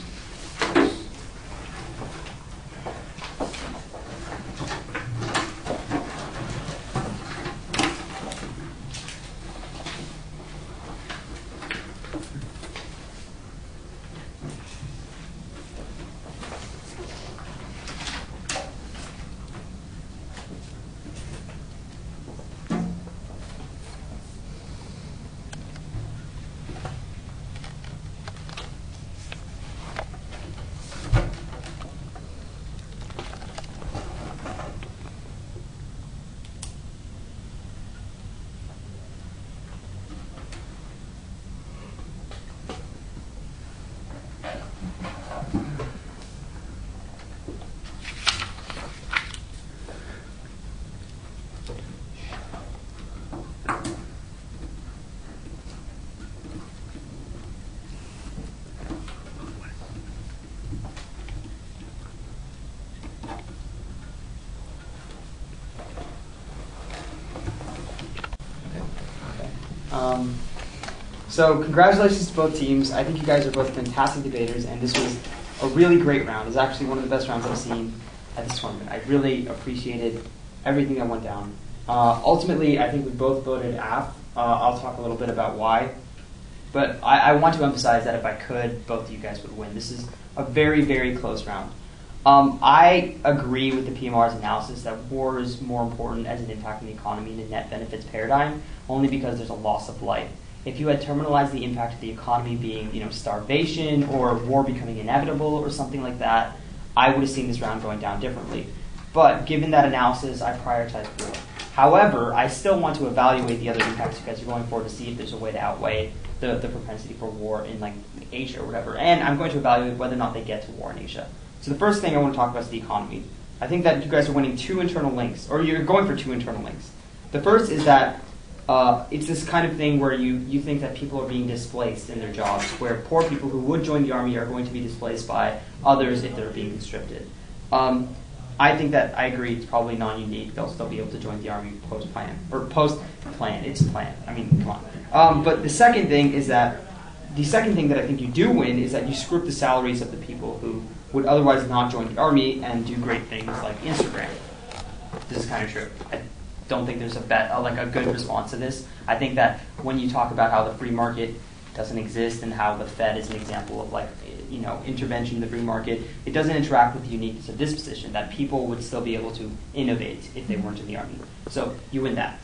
So congratulations to both teams. I think you guys are both fantastic debaters, and this was a really great round. It was actually one of the best rounds I've seen at this tournament. I really appreciated everything that went down. Ultimately, I think we both voted AF. I'll talk a little bit about why. But I want to emphasize that if I could, both of you guys would win. This is a very, very close round. I agree with the PMR's analysis that war is more important as an impact on the economy in a net benefits paradigm, only because there's a loss of life. If you had terminalized the impact of the economy being, starvation or war becoming inevitable or something like that, I would have seen this round going down differently. But given that analysis, I prioritize war. However, I still want to evaluate the other impacts you guys are going for to see if there's a way to outweigh the propensity for war in like Asia or whatever. And I'm going to evaluate whether or not they get to war in Asia. So the first thing I want to talk about is the economy. I think that you guys are winning 2 internal links, or you're going for 2 internal links. The first is that it's this kind of thing where you think that people are being displaced in their jobs, where poor people who would join the army are going to be displaced by others if they're being conscripted. I think that I agree it's probably non-unique. They'll still be able to join the army post-plan. It's a plan. I mean, come on. But the second thing that I think you do win is that you screw up the salaries of the people who would otherwise not join the army and do great things like Instagram. This is kind of true. I don't think there's a good response to this. I think that when you talk about how the free market doesn't exist and how the Fed is an example of intervention in the free market, it doesn't interact with the uniqueness of this position, that people would still be able to innovate if they weren't in the army. So you win that.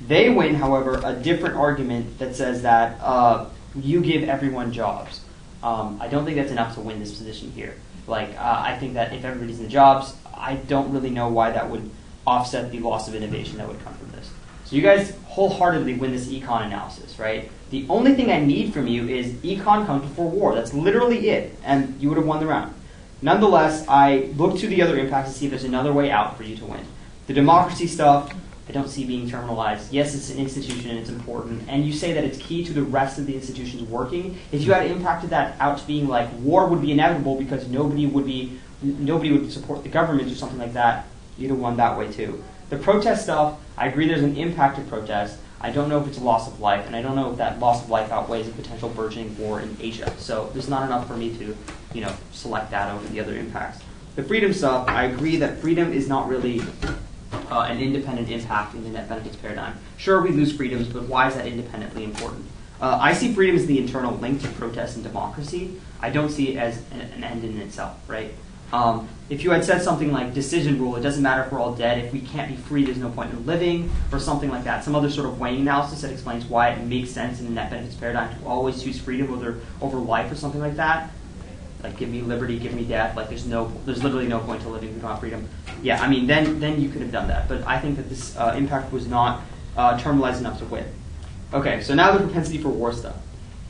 They win, however, a different argument that says that you give everyone jobs. I don't think that's enough to win this position here. I think that if everybody's in the jobs, I don't really know why that would offset the loss of innovation that would come from this. So you guys wholeheartedly win this econ analysis, right? The only thing I need from you is econ comes before war. That's literally it, and you would have won the round. Nonetheless, I look to the other impacts to see if there's another way out for you to win. The democracy stuff, I don't see being terminalized. Yes, it's an institution and it's important, and you say that it's key to the rest of the institutions working. If you had impacted that out to being like war would be inevitable because nobody would support the government or something like that, you'd have won that way too. The protest stuff, I agree there's an impact to protest. I don't know if it's a loss of life, and I don't know if that loss of life outweighs a potential burgeoning war in Asia. So there's not enough for me to, select that over the other impacts. The freedom stuff, I agree that freedom is not really an independent impact in the net benefits paradigm. Sure, we lose freedoms, but why is that independently important? I see freedom as the internal link to protest and democracy. I don't see it as an end in itself, right? If you had said something like decision rule, it doesn't matter if we're all dead, if we can't be free, there's no point in living, or something like that. Some other sort of weighing analysis that explains why it makes sense in the net benefits paradigm to always choose freedom over life or something like that. Like, give me liberty, give me death. Like, there's literally no point to living if we don't have freedom. Yeah, I mean, then you could have done that. But I think that this impact was not terminalized enough to win. Okay, so now the propensity for war stuff.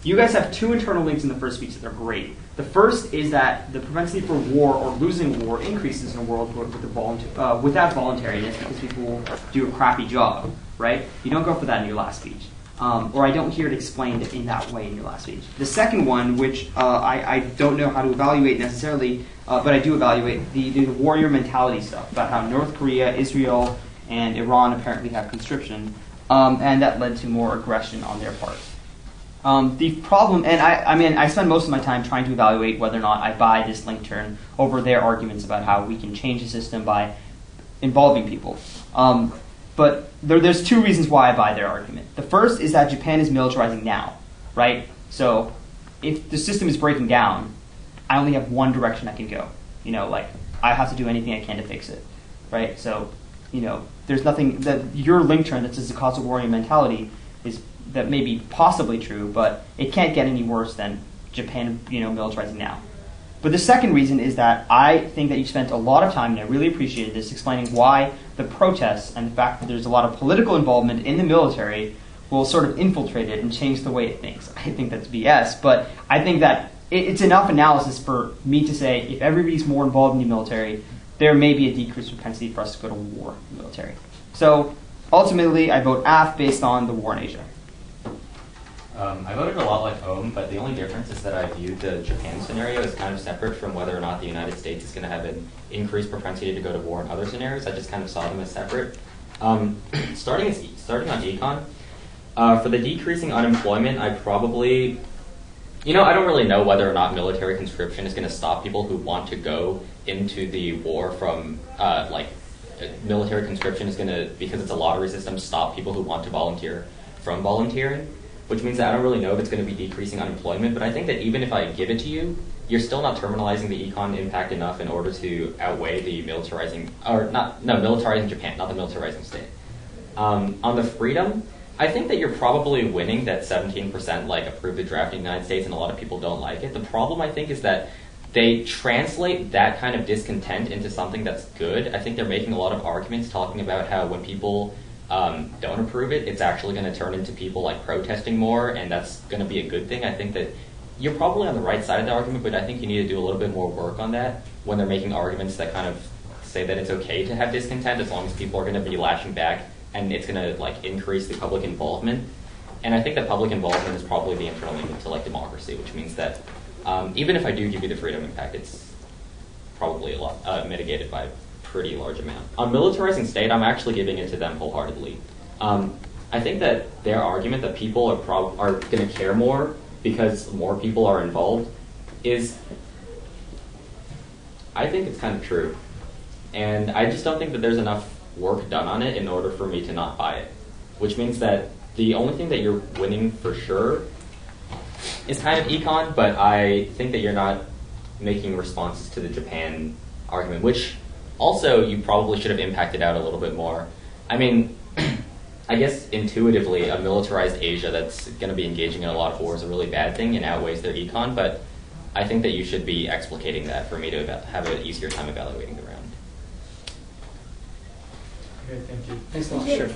You guys have 2 internal links in the first speech that are great. The first is that the propensity for war or losing war increases in a world without voluntariness because people will do a crappy job, right? You don't go for that in your last speech. Or I don't hear it explained in that way in your last speech. The second one, which I don't know how to evaluate necessarily, but I do evaluate the warrior mentality stuff about how North Korea, Israel, and Iran apparently have conscription, and that led to more aggression on their part. The problem, and I spend most of my time trying to evaluate whether or not I buy this link turn over their arguments about how we can change the system by involving people. But there's 2 reasons why I buy their argument. The first is that Japan is militarizing now, right? So if the system is breaking down, I only have one direction I can go. I have to do anything I can to fix it, right? So, there's nothing that your link turn that says the cause of warrior mentality is that may be possibly true, but it can't get any worse than Japan, militarizing now. But the second reason is that I think that you spent a lot of time, and I really appreciated this, explaining why the protests and the fact that there's a lot of political involvement in the military will sort of infiltrate it and change the way it thinks. I think that's BS, but I think that it's enough analysis for me to say if everybody's more involved in the military, there may be a decreased propensity for us to go to war in the military. So ultimately, I vote AF based on the war in Asia. I voted a lot like Ohm, but the only difference is that I viewed the Japan scenario as kind of separate from whether or not the United States is going to have an increased propensity to go to war in other scenarios. I just kind of saw them as separate. Starting on econ, for the decreasing unemployment, I probably, I don't really know whether or not military conscription is going to stop people who want to go into the war from, military conscription is going to, because it's a lottery system, stop people who want to volunteer from volunteering, which means that I don't really know if it's going to be decreasing unemployment, but I think that even if I give it to you, you're still not terminalizing the econ impact enough in order to outweigh the militarizing Japan, not the militarizing state. On the freedom, I think that you're probably winning that 17% approve the draft in the United States, and a lot of people don't like it. The problem, I think, is that they translate that kind of discontent into something that's good. I think they're making a lot of arguments talking about how when people don't approve it, it's actually going to turn into people like protesting more, and that's going to be a good thing. I think that you're probably on the right side of the argument, but I think you need to do a little bit more work on that when they're making arguments that kind of say that it's okay to have discontent as long as people are going to be lashing back, and it's going to like increase the public involvement. And I think that public involvement is probably the internal limit to like democracy, which means that even if I do give you the freedom impact, it's probably a lot mitigated by a pretty large amount. On militarizing state, I'm actually giving it to them wholeheartedly. I think that their argument that people are going to care more because more people are involved is, I think it's kind of true. And I just don't think that there's enough work done on it in order for me to not buy it. Which means that the only thing that you're winning for sure is kind of econ, but I think that you're not making responses to the Japan argument, which also you probably should have impacted out a little bit more. I mean, I guess intuitively a militarized Asia that's going to be engaging in a lot of war is a really bad thing and outweighs their econ, but I think that you should be explicating that for me to have an easier time evaluating the round. Okay, thank you. Thanks a lot. Thank you. Sure.